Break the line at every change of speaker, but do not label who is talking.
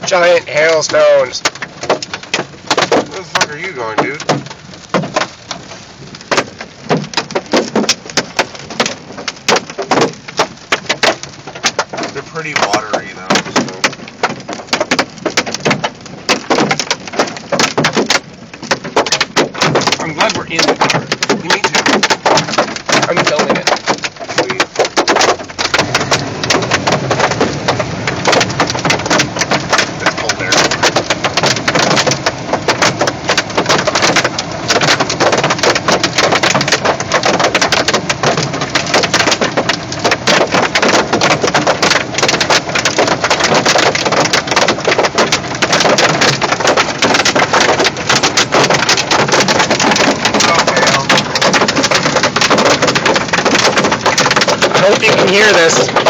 giant hailstones.
Where the fuck are you going, dude? They're pretty watery, though, so.
I'm glad we're in the car.
Me too.
I'm filming it.
Sweet. It's cold air.
I hope you can hear this.